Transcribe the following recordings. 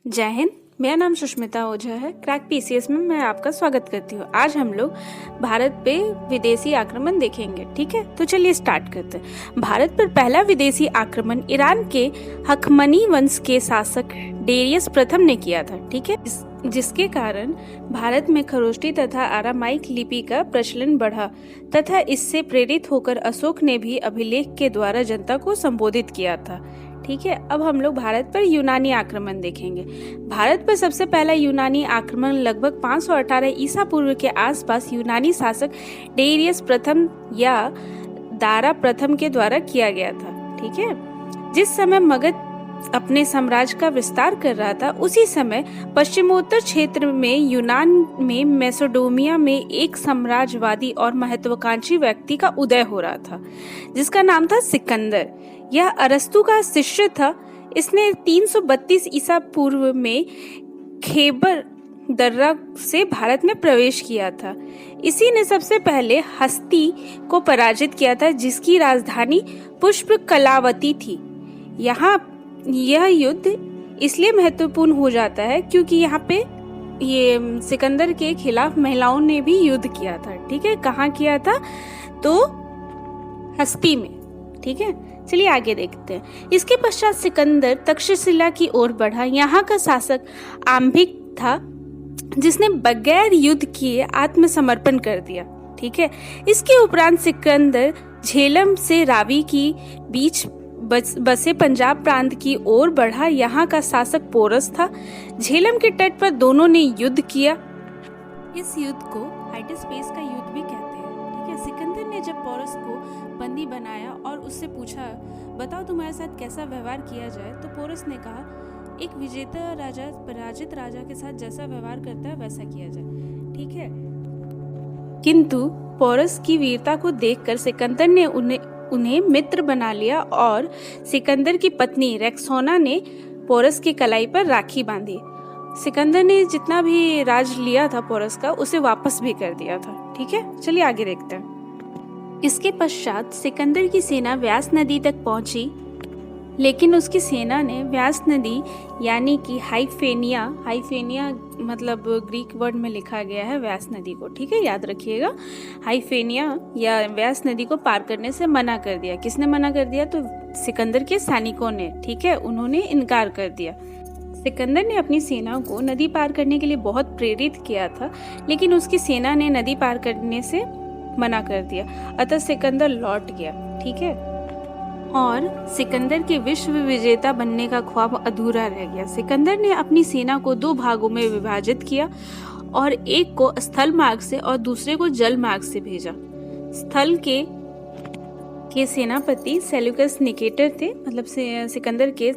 जय हिंद। मेरा नाम सुष्मिता ओझा है। क्रैक पीसीएस में मैं आपका स्वागत करती हूँ। आज हम लोग भारत पे विदेशी आक्रमण देखेंगे। ठीक है, तो चलिए स्टार्ट करते हैं। भारत पर पहला विदेशी आक्रमण ईरान के हखमनी वंश के शासक डेरियस प्रथम ने किया था। ठीक है, जिसके कारण भारत में खरोष्टी तथा आरामाइक लिपि का प्रचलन बढ़ा तथा इससे प्रेरित होकर अशोक ने भी अभिलेख के द्वारा जनता को संबोधित किया था। ठीक है, अब हम लोग भारत पर यूनानी आक्रमण देखेंगे। भारत पर सबसे पहला यूनानी आक्रमण लगभग 518 ईसा पूर्व के आसपास यूनानी शासक डेरियस प्रथम या दारा प्रथम के द्वारा किया गया था। ठीक है, जिस समय मगध अपने साम्राज्य का विस्तार कर रहा था, उसी समय पश्चिमोत्तर क्षेत्र में यूनान में मैसेडोनिया में एक साम्राज्यवादी और महत्वाकांक्षी व्यक्ति का उदय हो रहा था, जिसका नाम था सिकंदर। यह अरस्तु का शिष्य था। इसने 332 ईसा पूर्व में खैबर दर्रा से भारत में प्रवेश किया था। इसी ने सबसे पहले हस्ती को पराजित किया था, जिसकी राजधानी पुष्पकलावती थी। यहाँ यह युद्ध इसलिए महत्वपूर्ण हो जाता है क्योंकि यहाँ पे ये सिकंदर के खिलाफ महिलाओं ने भी युद्ध किया था। ठीक है, कहाँ किया था? तो हस्ती में। ठीक है, चलिए आगे देखते हैं। इसके पश्चात सिकंदर तक्षशिला की ओर बढ़ा। यहाँ का शासक आम्भिक था, जिसने बगैर युद्ध किए आत्मसमर्पण कर दिया। ठीक है, इसके उपरांत सिकंदर झेलम से रावी की बीच बसे पंजाब प्रांत की ओर बढ़ा। यहाँ का शासक पोरस था। झेलम के तट पर दोनों ने युद्ध किया। इस युद्ध को हाइडेस्पेस का युद्ध भी कहते हैं। ठीक है, सिकंदर ने जब पोरस को बंदी बनाया और उससे पूछा, बताओ तुम्हारे साथ कैसा व्यवहार किया जाए, तो पोरस ने कहा, एक विजेता राजा पराजित राजा के साथ जैसा व्यवहार करता है वैसा किया जाए। ठीक है, किंतु पोरस की वीरता को देखकर सिकंदर ने उन्हें मित्र बना लिया और सिकंदर की पत्नी रेक्सोना ने पोरस की कलाई पर राखी बांधी। सिकंदर ने जितना भी राज लिया था पोरस का, उसे वापस भी कर दिया था। ठीक है, चलिए आगे देखते हैं। इसके पश्चात सिकंदर की सेना व्यास नदी तक पहुंची, लेकिन उसकी सेना ने व्यास नदी यानी कि हाइफेनिया मतलब ग्रीक वर्ड में लिखा गया है व्यास नदी को। ठीक है, याद रखिएगा, हाइफेनिया या व्यास नदी को पार करने से मना कर दिया। किसने मना कर दिया? तो सिकंदर के सैनिकों ने। ठीक है, उन्होंने इनकार कर दिया। सिकंदर ने अपनी सेना को नदी पार करने के लिए बहुत प्रेरित किया था, लेकिन उसकी सेना ने नदी पार करने से मना कर दिया। अतः सिकंदर लौट गया। ठीक है, और सिकंदर के विश्व विजेता बनने का ख्वाब अधूरा रह गया। सिकंदर ने अपनी सेना को 2 भागों में विभाजित किया और एक को स्थल मार्ग से और दूसरे को जल मार्ग से भेजा। स्थल के सेनापति सेल्यूकस निकेटर थे, मतलब सिकंदर के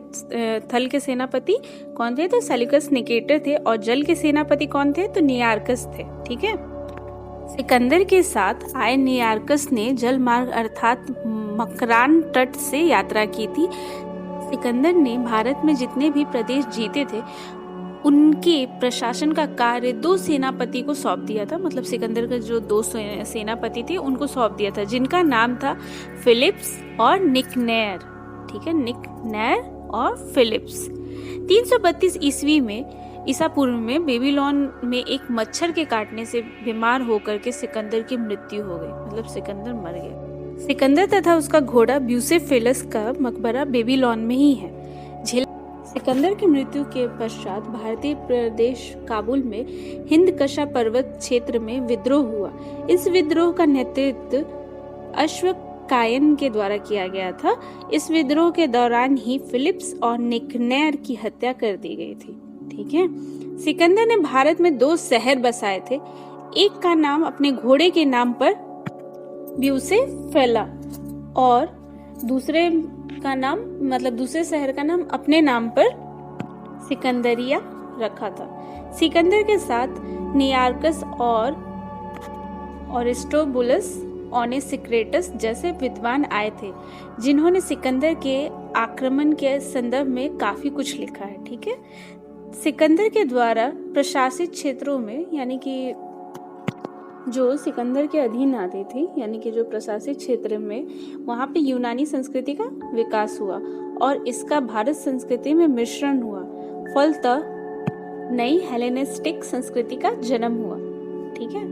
थल के सेनापति कौन थे? तो सेल्यूकस निकेटर थे। और जल के सेनापति कौन थे? तो नियार्कस थे। ठीक है, सिकंदर के साथ आए नियार्कस ने जल मार्ग अर्थात मकरान तट से यात्रा की थी। सिकंदर ने भारत में जितने भी प्रदेश जीते थे, उनके प्रशासन का कार्य 2 सेनापति को सौंप दिया था। मतलब सिकंदर का जो 2 सेनापति थे, उनको सौंप दिया था, जिनका नाम था फिलिप्स और निकनेर। ठीक है, निकनेर और फिलिप्स। 332 ईस्वी में ईसा पूर्व में बेबीलोन में एक मच्छर के काटने से बीमार होकर के सिकंदर की मृत्यु हो गई। मतलब सिकंदर मर गया। सिकंदर तथा उसका घोड़ा ब्यूसेफेलस का मकबरा बेबीलोन में ही है। सिकंदर की मृत्यु के पश्चात भारतीय प्रदेश काबुल में हिंदकशा पर्वत क्षेत्र में विद्रोह हुआ। इस विद्रोह का नेतृत्व अश्वकायन के द्वारा किया गया था। इस विद्रोह के दौरान ही फिलिप्स और निकनेर की हत्या कर दी गई थी। ठीक है, सिकंदर ने भारत में 2 शहर बसाए थे। एक का नाम अपने घोड़े के नाम पर ब्यूसेफेला और दूसरे शहर का नाम अपने नाम पर सिकंदरिया रखा था। सिकंदर के साथ नियार्कस और अरिस्टोबुलस ओनेसिक्रेटस जैसे विद्वान आए थे, जिन्होंने सिकंदर के आक्रमण के संदर्भ में काफी कुछ लिखा है। ठीक है, सिकंदर के द्वारा प्रशासित क्षेत्रों में, यानी कि जो सिकंदर के अधीन आती थी, यानी कि जो प्रशासित क्षेत्र में, वहाँ पे यूनानी संस्कृति का विकास हुआ और इसका भारत संस्कृति में मिश्रण हुआ। फलतः नई हेलेनिस्टिक संस्कृति का जन्म हुआ। ठीक है,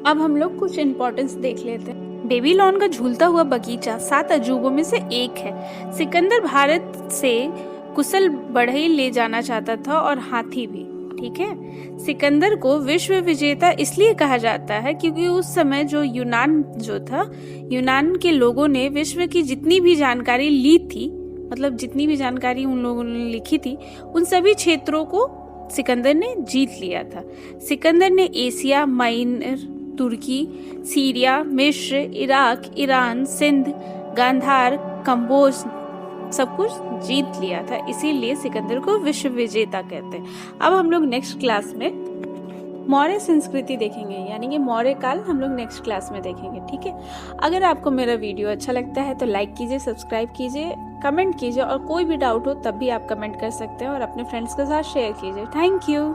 अब हम लोग कुछ इम्पोर्टेंस देख लेते हैं। बेबीलोन का झूलता हुआ बगीचा 7 अजूबों में से एक है। सिकंदर भारत से कुशल बढ़ई ले जाना चाहता था और हाथी भी। ठीक है, सिकंदर को विश्व विजेता इसलिए कहा जाता है क्योंकि उस समय जो यूनान के लोगों ने विश्व की जितनी भी जानकारी ली थी, मतलब जितनी भी जानकारी उन लोगों ने लिखी थी, उन सभी क्षेत्रों को सिकंदर ने जीत लिया था। सिकंदर ने एशिया माइनर, तुर्की, सीरिया, मिस्र, इराक, ईरान, सिंध, गांधार, कंबोज सब कुछ जीत लिया था, इसीलिए सिकंदर को विश्व विजेता कहते हैं। अब हम लोग नेक्स्ट क्लास में मौर्य संस्कृति देखेंगे, यानी कि मौर्य काल हम लोग नेक्स्ट क्लास में देखेंगे। ठीक है, अगर आपको मेरा वीडियो अच्छा लगता है तो लाइक कीजिए, सब्सक्राइब कीजिए, कमेंट कीजिए, और कोई भी डाउट हो तब भी आप कमेंट कर सकते हैं और अपने फ्रेंड्स के साथ शेयर कीजिए। Thank you.